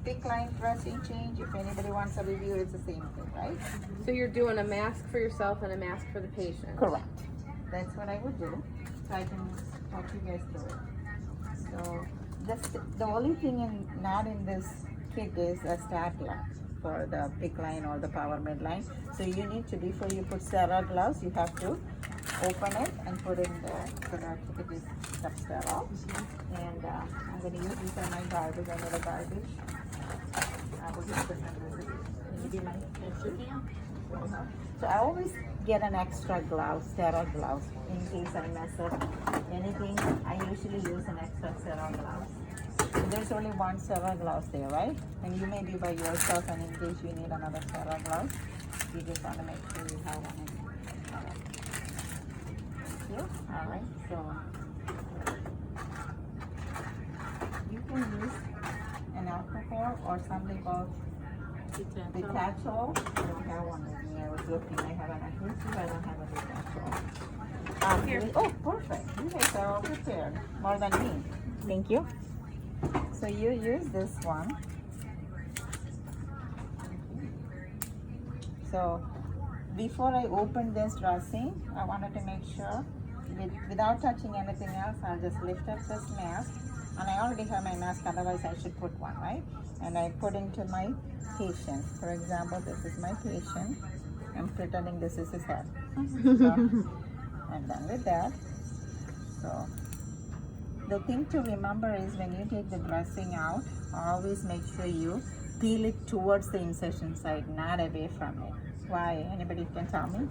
thick line dressing change. If anybody wants a review, it's the same thing, right? So you're doing a mask for yourself and a mask for the patient. Correct. That's what I would do. So I can talk you guys through it. So the only thing not in this kit is a stapler for the thick line or the power midline. So you need to, before you put sterile gloves, you have to open it and put it in there so that it is sterile. And I'm going to use these on my garbage. I need a garbage. I will just put them in. Can you be my tissue? So I always get an extra glove, sterile gloves, in case I mess up anything. I usually use an extra sterile gloves. And there's only one sterile gloves there, right? And you may be by yourself, and in case you need another sterile gloves, you just want to make sure you have one. All right, so you can use an alcohol or something called detachable. I don't have one with me. I was looking. I have an adhesive. I don't have a detachable. Here. Oh, perfect. You guys are all prepared. More than me. Thank you. So you use this one. So before I open this dressing, I wanted to make sure without touching anything else, I'll just lift up this mask. And I already have my mask, otherwise I should put one, right? And I put into my patient. For example, this is my patient. I'm pretending this is his head. So I'm done with that. So the thing to remember is when you take the dressing out, always make sure you peel it towards the incision site, not away from it. Why? Anybody can tell me?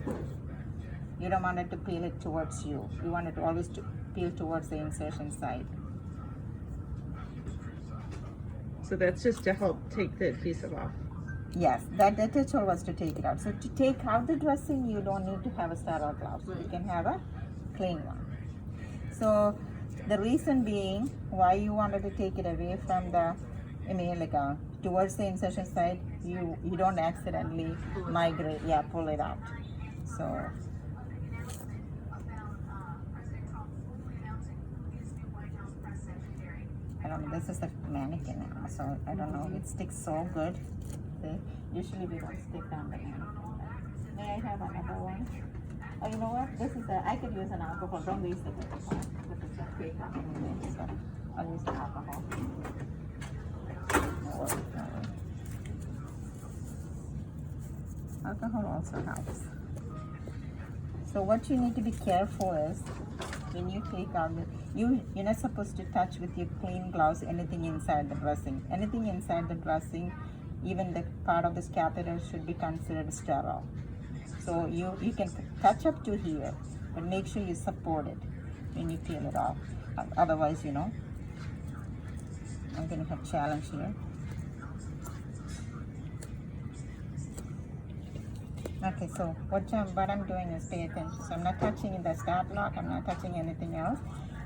You don't want it to peel it towards you. You want it to always peel towards the insertion site. So that's just to help take the adhesive off. Yes, that detachable was to take it out. So to take out the dressing, you don't need to have a sterile glove. You can have a clean one. So the reason being why you wanted to take it away from the, towards the insertion site, you don't accidentally migrate, pull it out. So I don't know, this is the mannequin now, so I don't know, it sticks so good. Usually we don't stick on the mannequin. May I have another one? Oh, you know what? I could use an alcohol. Don't waste the alcohol. This is a fake one anyway, so I'll use the alcohol. No worries, no worries. Alcohol also helps. So what you need to be careful is when you take out you're not supposed to touch with your clean gloves anything inside the dressing. Anything inside the dressing, even the part of this catheter, should be considered sterile. So you can touch up to here, but make sure you support it when you peel it off. Otherwise, I'm going to have challenge here. Okay, so what I'm doing is pay attention. So I'm not touching the start lock. I'm not touching anything else.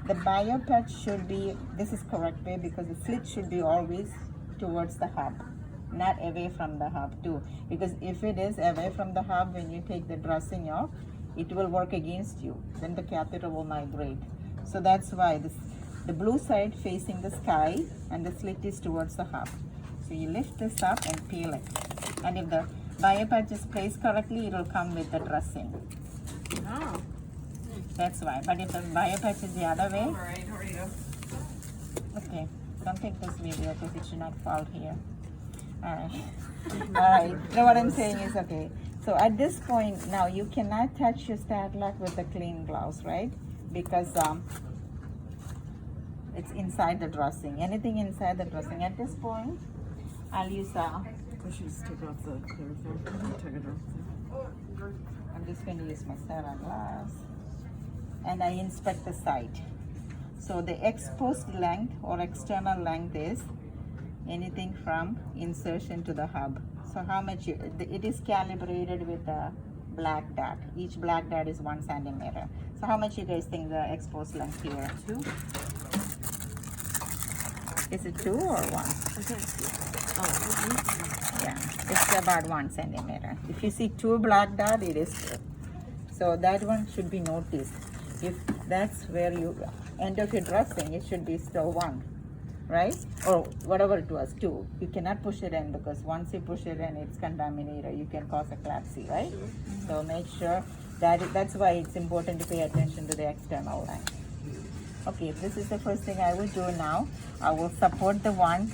The bio patch should be, this is correct way, because the slit should be always towards the hub, not away from the hub too. Because if it is away from the hub, when you take the dressing off, it will work against you. Then the catheter will migrate. So that's why the blue side facing the sky and the slit is towards the hub. So you lift this up and peel it. And if the bio patch is placed correctly, it will come with the dressing. Oh. That's why. But if the bio patch is the other way. Alright, how are you? Okay, don't take this video because it should not fall here. Alright. Alright. You know what I'm saying is okay. So at this point now you cannot touch your stat lock with the clean gloves, right? Because it's inside the dressing. Anything inside the dressing. At this point, I'll use I'm just going to use my sterile glass. And I inspect the site. So the exposed length or external length is anything from insertion to the hub. So how much it is calibrated with the black dot. Each black dot is 1 centimeter. So how much you guys think the exposed length here? 2? Is it 2 or 1? Yeah, it's about 1 centimeter. If you see 2 black dot, it is 2. So that one should be noticed. If that's where you end of your dressing, it should be still 1. right? Or whatever it was, 2. You cannot push it in because once you push it in, it's contaminated. You can cause eclampsia, right? So make sure that's why it's important to pay attention to the external line. Okay, this is the first thing I will do now. I will support the one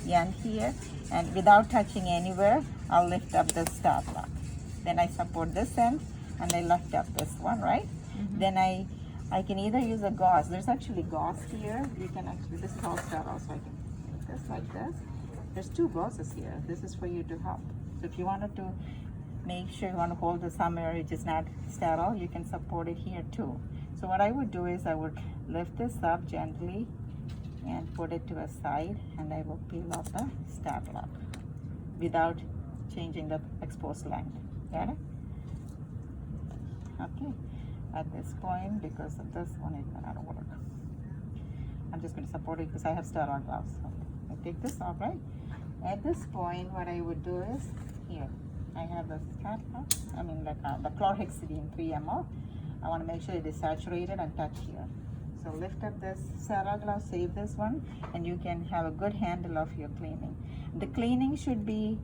end here, and without touching anywhere, I'll lift up the start lock. Then I support this end, and I lift up this one, right? Then I can either use a gauze. There's actually gauze here. You can actually, this is all sterile, so I can make this like this. There's 2 gauzes here. This is for you to help. So if you wanted to make sure you want to hold the somewhere which is not sterile, you can support it here too. So what I would do is I would lift this up gently and put it to a side, and I will peel off the start lock without changing the exposed length. Got it? Okay. At this point, because of this one, it may not work. I'm just going to support it because I have sterile gloves. So I take this off, right? At this point, what I would do is here. I have the start lock. I mean, like the chlorhexidine 3 ml. I want to make sure it is saturated and touch here. So lift up this sterile glove, save this one, and you can have a good handle of your cleaning. The cleaning should be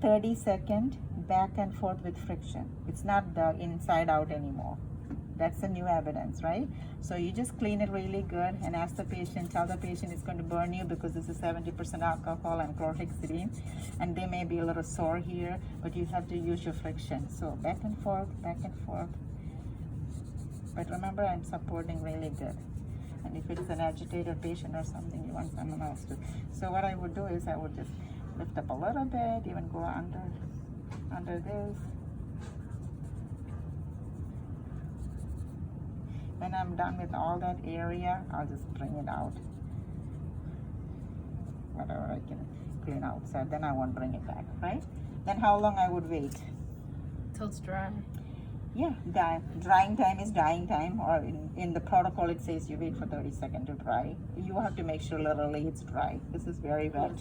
30-second back and forth with friction. It's not the inside out anymore. That's the new evidence, right? So you just clean it really good and ask the patient, tell the patient it's going to burn you because this is 70% alcohol and chlorhexidine, and they may be a little sore here, but you have to use your friction. So back and forth, back and forth. But remember, I'm supporting really good. And if it's an agitated patient or something, you want someone else to. So what I would do is I would just lift up a little bit, even go under this. When I'm done with all that area, I'll just bring it out. Whatever I can clean outside, then I won't bring it back, right? Then how long I would wait? Till it's dry. Yeah, drying time is drying time, or in the protocol it says you wait for 30 seconds to dry. You have to make sure literally it's dry. This is very wet.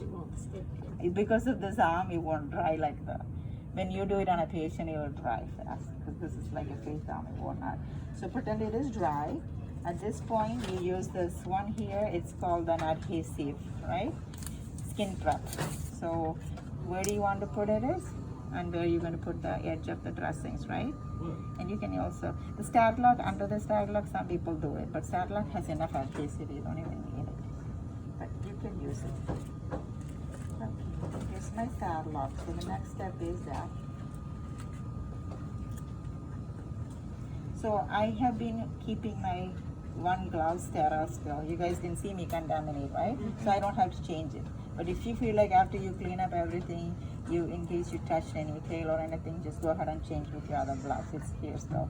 Because of this arm, it won't dry like that. When you do it on a patient, it will dry fast because this is like a face arm, it will not. So pretend it is dry. At this point, you use this one here. It's called an adhesive, right? Skin prep. So where do you want to put it is? And where you're going to put the edge of the dressings, right? And you can also, the start lock, under the start lock, some people do it, but start lock has enough adhesive, you don't even need it. But you can use it. Okay, here's my start lock. So the next step is that. So I have been keeping my one glove sterile still. You guys can see me contaminate, right? So I don't have to change it. But if you feel like after you clean up everything, in case you touched any tail or anything, just go ahead and change with your other gloves. It's here still.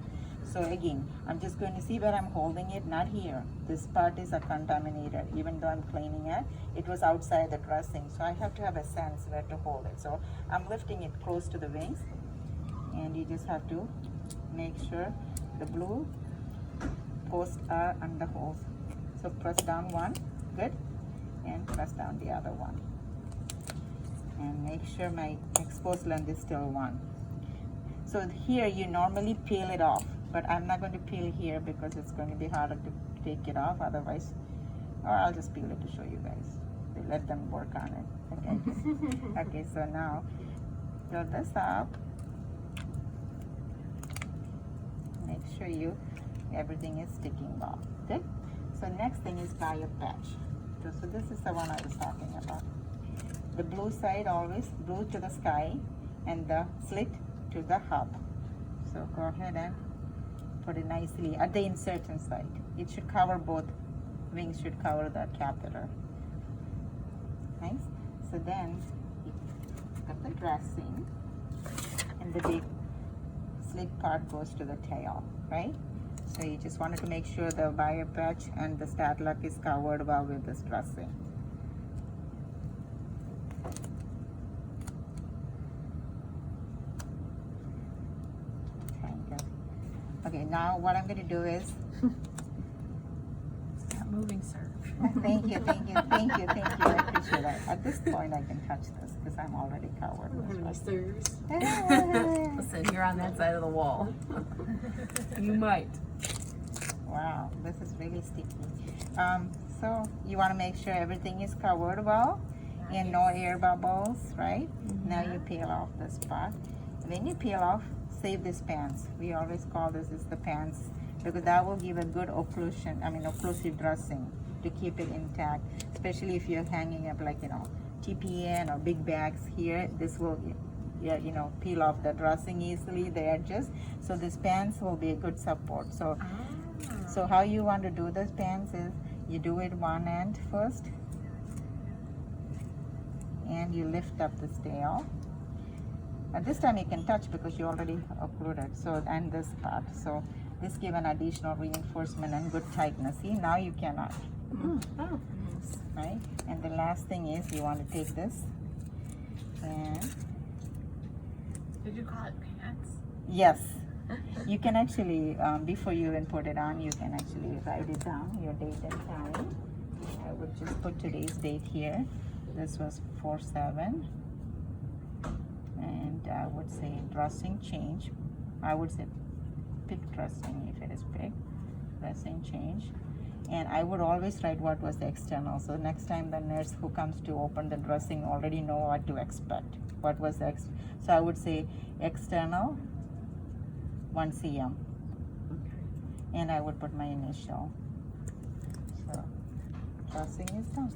So again, I'm just going to see where I'm holding it, not here. This part is contaminated, even though I'm cleaning it. It was outside the dressing, so I have to have a sense where to hold it. So I'm lifting it close to the wings, and you just have to make sure the blue posts are on the holes. So press down one, good, and press down the other one. And make sure my exposed length is still 1. So here you normally peel it off, but I'm not going to peel here because it's going to be harder to take it off otherwise. Or I'll just peel it to show you guys. Let them work on it. Okay. Okay, so now fill this up. Make sure everything is sticking well. Good. So next thing is bio patch. So this is the one I was talking about. The blue side always blue to the sky and the slit to the hub. So go ahead and put it nicely at the insertion site. It should cover both wings, should cover the catheter. Nice. So then you got the dressing and the big slit part goes to the tail, right? So you just wanted to make sure the bio patch and the start lock is covered well with this dressing. Okay, now what I'm going to do is. Stop moving, sir. Thank you. I appreciate that. At this point, I can touch this because I'm already covered. Listen, you're on that side of the wall. You might. Wow, this is really sticky. So you want to make sure everything is covered well and no air bubbles, right? Now you peel off this part. When you peel off, save these pants. We always call this is the pants because that will give a good occlusive dressing to keep it intact, especially if you're hanging up like, TPN or big bags here. This will, peel off the dressing easily, the edges. So this pants will be a good support. So how you want to do this pants is you do it one end first and you lift up this tail. At this time you can touch because you already occluded. So, and this part. So this give an additional reinforcement and good tightness. See, now you cannot. Oh. Right? And the last thing is you want to take this and Did you call it pants? yes, you can actually before you even put it on, you can actually write it down, your date and time. I would just put today's date here. This was 4/7, and I would say dressing change. I would say pick dressing if it is big, dressing change. And I would always write what was the external. So next time the nurse who comes to open the dressing already know what to expect. What was the so I would say external 1 cm. And I would put my initial. So dressing is done.